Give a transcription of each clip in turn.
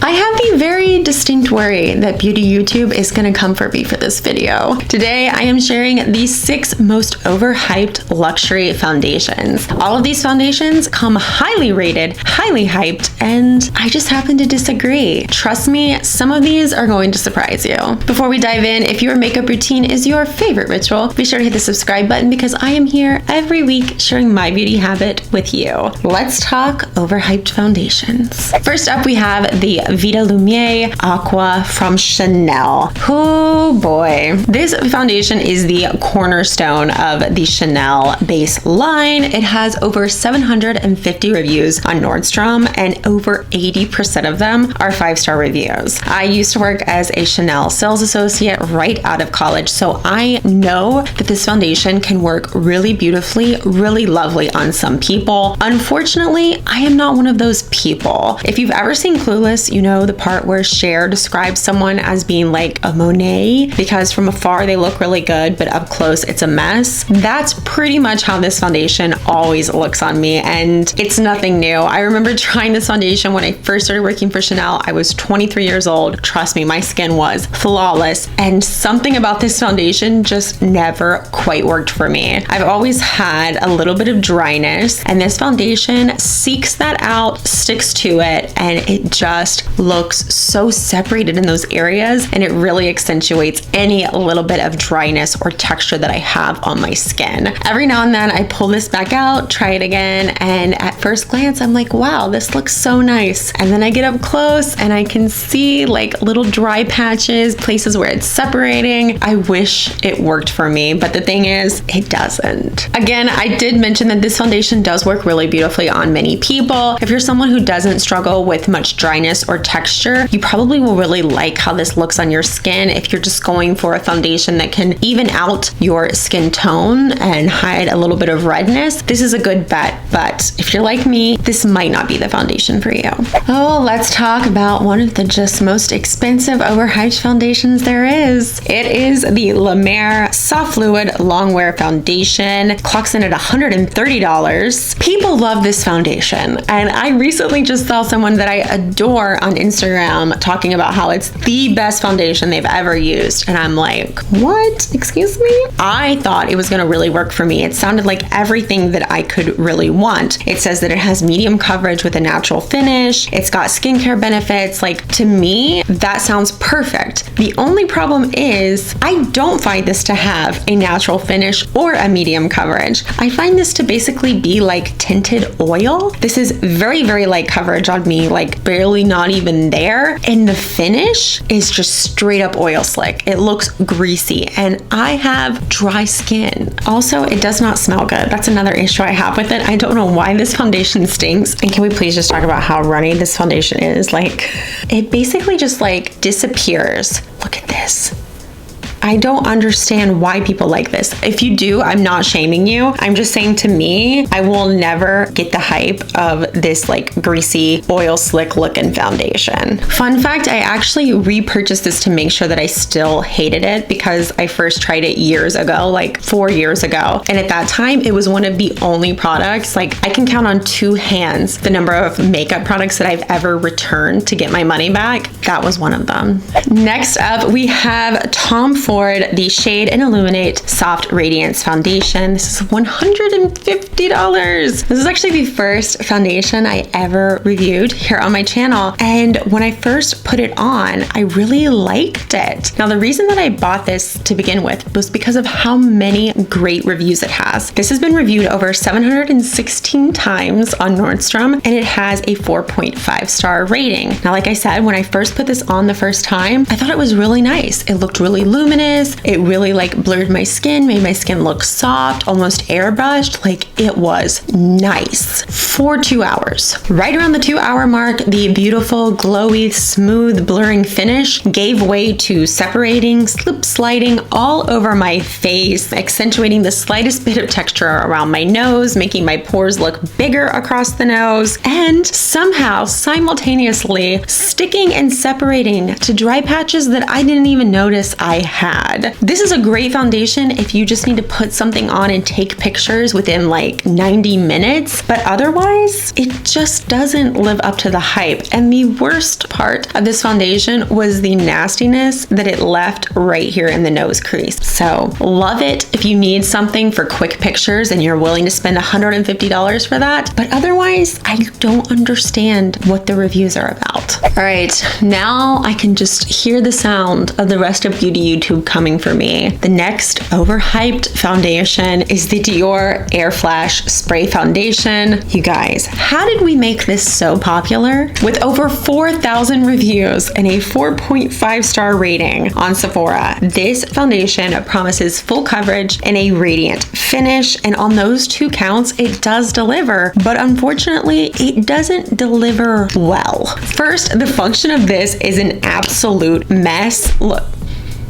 I have the very distinct worry that beauty YouTube is gonna come for me for this video. Today, I am sharing the 6 most overhyped luxury foundations. All of these foundations come highly rated, highly hyped, and I just happen to disagree. Trust me, some of these are going to surprise you. Before we dive in, if your makeup routine is your favorite ritual, be sure to hit the subscribe button because I am here every week sharing my beauty habit with you. Let's talk overhyped foundations. First up, we have the Vita Lumiere Aqua from Chanel. Oh boy. This foundation is the cornerstone of the Chanel base line. It has over 750 reviews on Nordstrom and over 80% of them are 5-star reviews. I used to work as a Chanel sales associate right out of college, so I know that this foundation can work really beautifully, really lovely on some people. Unfortunately, I am not one of those people. If you've ever seen Clueless, you know the part where Cher describes someone as being like a Monet because from afar they look really good, but up close it's a mess. That's pretty much how this foundation always looks on me, and it's nothing new. I remember trying this foundation when I first started working for Chanel. I was 23 years old. Trust me, my skin was flawless, and something about this foundation just never quite worked for me. I've always had a little bit of dryness, and this foundation seeks that out, sticks to it, and it just looks so separated in those areas, and it really accentuates any little bit of dryness or texture that I have on my skin. Every now and then I pull this back out, try it again, and at first glance I'm like, wow, this looks so nice. And then I get up close and I can see like little dry patches, places where it's separating. I wish it worked for me, but the thing is, it doesn't. Again, I did mention that this foundation does work really beautifully on many people. If you're someone who doesn't struggle with much dryness or texture, you probably will really like how this looks on your skin. If you're just going for a foundation that can even out your skin tone and hide a little bit of redness, this is a good bet. But if you're like me, this might not be the foundation for you. Oh, let's talk about one of the just most expensive overhyped foundations there is. It is the La Mer Soft Fluid Long Wear Foundation. Clocks in at $130. People love this foundation, and I recently just saw someone that I adore on Instagram talking about how it's the best foundation they've ever used, and I'm like, what? Excuse me? I thought it was going to really work for me. It sounded like everything that I could really want. It says that it has medium coverage with a natural finish. It's got skincare benefits. Like, to me, that sounds perfect. The only problem is I don't find this to have a natural finish or a medium coverage. I find this to basically be like tinted oil. This is very, very light coverage on me, like barely not even there. And the finish is just straight up oil slick. It looks greasy, and I have dry skin. Also, it does not smell good. That's another issue I have with it. I don't know why this foundation stinks. And can we please just talk about how runny this foundation is? Like, it basically just like disappears. Look at this. I don't understand why people like this. If you do, I'm not shaming you. I'm just saying, to me, I will never get the hype of this like greasy, oil slick looking foundation. Fun fact, I actually repurchased this to make sure that I still hated it because I first tried it years ago, like 4 years ago. And at that time, it was one of the only products, like I can count on 2 hands the number of makeup products that I've ever returned to get my money back. That was one of them. Next up, we have Tom Ford, the Shade and Illuminate Soft Radiance Foundation. This is $150. This is actually the first foundation I ever reviewed here on my channel. And when I first put it on, I really liked it. Now, the reason that I bought this to begin with was because of how many great reviews it has. This has been reviewed over 716 times on Nordstrom, and it has a 4.5-star rating. Now, like I said, when I first put this on the first time, I thought it was really nice. It looked really luminous. It really like blurred my skin, made my skin look soft, almost airbrushed. Like, it was nice for 2 hours. Right around the 2-hour mark, the beautiful, glowy, smooth, blurring finish gave way to separating, slip sliding all over my face, accentuating the slightest bit of texture around my nose, making my pores look bigger across the nose, and somehow simultaneously sticking and separating to dry patches that I didn't even notice I had. had. This is a great foundation if you just need to put something on and take pictures within like 90 minutes, but otherwise it just doesn't live up to the hype. And the worst part of this foundation was the nastiness that it left right here in the nose crease. So love it if you need something for quick pictures and you're willing to spend $150 for that, but otherwise I don't understand what the reviews are about. All right, now I can just hear the sound of the rest of beauty YouTube coming for me. The next overhyped foundation is the Dior Air Flash Spray Foundation. You guys, how did we make this so popular? With over 4,000 reviews and a 4.5-star rating on Sephora, this foundation promises full coverage and a radiant finish, and on those two counts, it does deliver, but unfortunately, it doesn't deliver well. First, the function of this is an absolute mess. Look.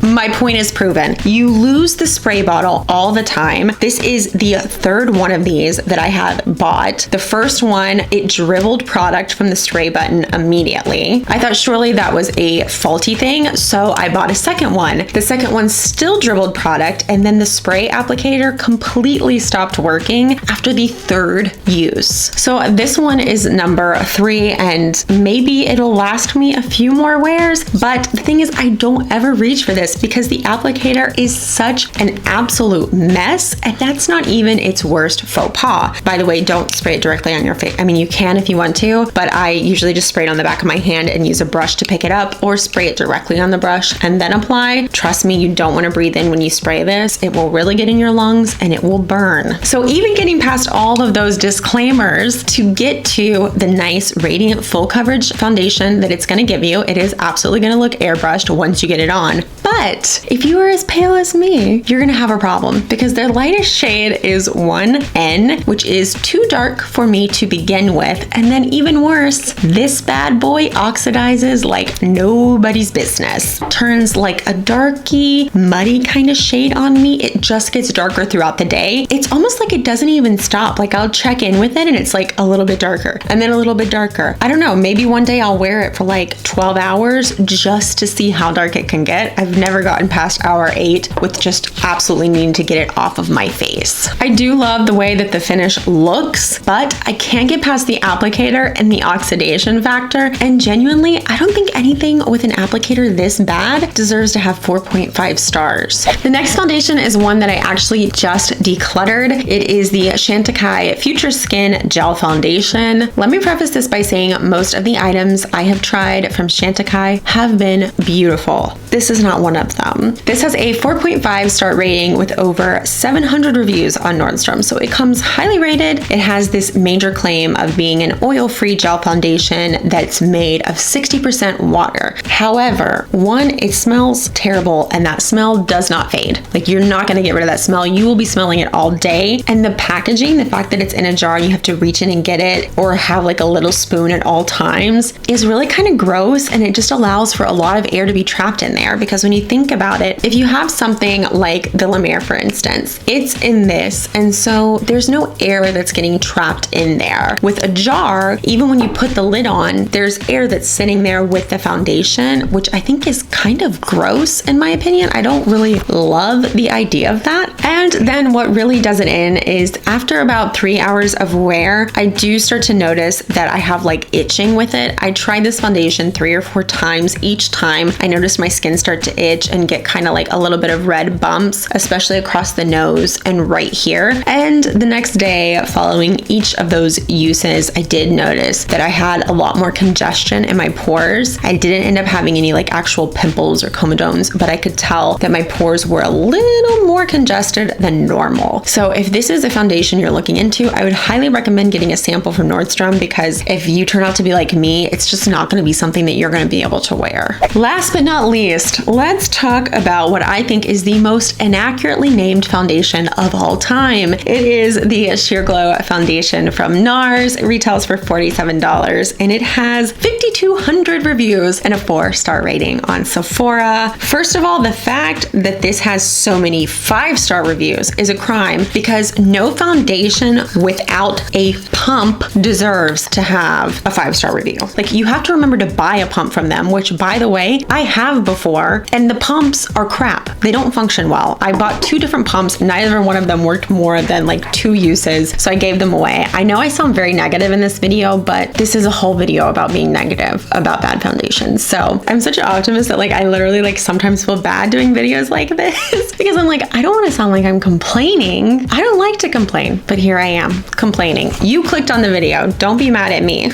My point is proven. You lose the spray bottle all the time. This is the third one of these that I have bought. The first one, it dribbled product from the spray button immediately. I thought surely that was a faulty thing, so I bought a second one. The second one still dribbled product, and then the spray applicator completely stopped working after the third use. So this one is number 3, and maybe it'll last me a few more wears, but the thing is, I don't ever reach for this because the applicator is such an absolute mess, and that's not even its worst faux pas. By the way, don't spray it directly on your face. I mean, you can if you want to, but I usually just spray it on the back of my hand and use a brush to pick it up, or spray it directly on the brush and then apply. Trust me, you don't want to breathe in when you spray this. It will really get in your lungs and it will burn. So even getting past all of those disclaimers to get to the nice radiant full coverage foundation that it's going to give you, it is absolutely going to look airbrushed once you get it on. But if you are as pale as me, you're gonna have a problem because their lightest shade is 1N, which is too dark for me to begin with. And then even worse, this bad boy oxidizes like nobody's business. Turns like a darky, muddy kind of shade on me. It just gets darker throughout the day. It's almost like it doesn't even stop. Like I'll check in with it and it's like a little bit darker and then a little bit darker. I don't know, maybe one day I'll wear it for like 12 hours just to see how dark it can get. I've never gotten past hour 8 with just absolutely needing to get it off of my face. I do love the way that the finish looks, but I can't get past the applicator and the oxidation factor. And genuinely, I don't think anything with an applicator this bad deserves to have 4.5 stars. The next foundation is one that I actually just decluttered. It is the Chantecaille Future Skin Gel Foundation. Let me preface this by saying most of the items I have tried from Chantecaille have been beautiful. This is not one of them. This has a 4.5-star rating with over 700 reviews on Nordstrom, so it comes highly rated. It has this major claim of being an oil-free gel foundation that's made of 60% water. However, one, it smells terrible, and that smell does not fade. Like, you're not gonna get rid of that smell. You will be smelling it all day. And the packaging, the fact that it's in a jar and you have to reach in and get it or have like a little spoon at all times is really kind of gross, and it just allows for a lot of air to be trapped in there, because when you think about it, if you have something like the La Mer, for instance, it's in this, and so there's no air that's getting trapped in there. With a jar, even when you put the lid on, there's air that's sitting there with the foundation, which I think is kind of gross in my opinion. I don't really love the idea of that. And then what really does it in is after about 3 hours of wear, I do start to notice that I have like itching with it. I tried this foundation 3 or 4 times. Each time I noticed my skin start to itch and get kind of like a little bit of red bumps, especially across the nose and right here. And the next day following each of those uses, I did notice that I had a lot more congestion in my pores. I didn't end up having any like actual pimples or comedones, but I could tell that my pores were a little more congested than normal. So if this is a foundation you're looking into, I would highly recommend getting a sample from Nordstrom, because if you turn out to be like me, it's just not going to be something that you're going to be able to wear. Last but not least, let's talk about what I think is the most inaccurately named foundation of all time. It is the Sheer Glow foundation from NARS. It retails for $47 and it has 5,200 reviews and a 4-star rating on Sephora. First of all, the fact that this has so many 5-star reviews is a crime, because no foundation without a pump deserves to have a 5-star review. Like, you have to remember to buy a pump from them, which by the way, I have before, and and the pumps are crap. They don't function well. I bought 2 different pumps. Neither one of them worked more than like 2 uses, so I gave them away. I know I sound very negative in this video, but this is a whole video about being negative about bad foundations. So I'm such an optimist that like I literally like sometimes feel bad doing videos like this because I'm like, I don't want to sound like I'm complaining. I don't like to complain, but here I am complaining. You clicked on the video. Don't be mad at me.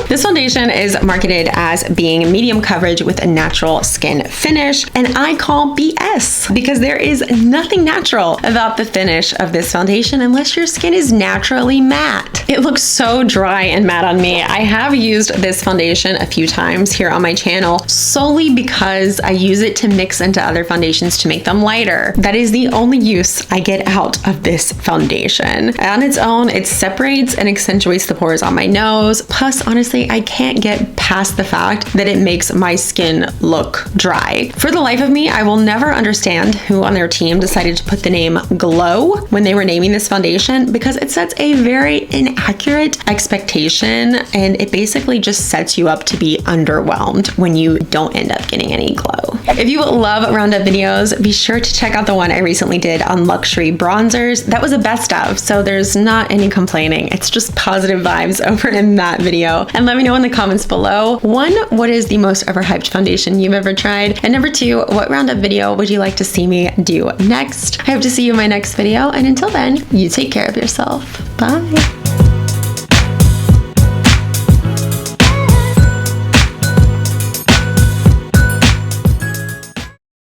This foundation is marketed as being medium coverage with a natural skin finish, and I call BS because there is nothing natural about the finish of this foundation unless your skin is naturally matte. It looks so dry and matte on me. I have used this foundation a few times here on my channel solely because I use it to mix into other foundations to make them lighter. That is the only use I get out of this foundation. On its own, it separates and accentuates the pores on my nose. Plus, honestly, I can't get past the fact that it makes my skin look dry. For the life of me, I will never understand who on their team decided to put the name Glow when they were naming this foundation, because it sets a very inaccurate expectation and it basically just sets you up to be underwhelmed when you don't end up getting any glow. If you love roundup videos, be sure to check out the one I recently did on luxury bronzers. That was a best of, so there's not any complaining. It's just positive vibes over in that video. And let me know in the comments below, 1, what is the most overhyped foundation you've ever tried? And number 2, what roundup video would you like to see me do next? I hope to see you in my next video, and until then, you take care of yourself. Bye.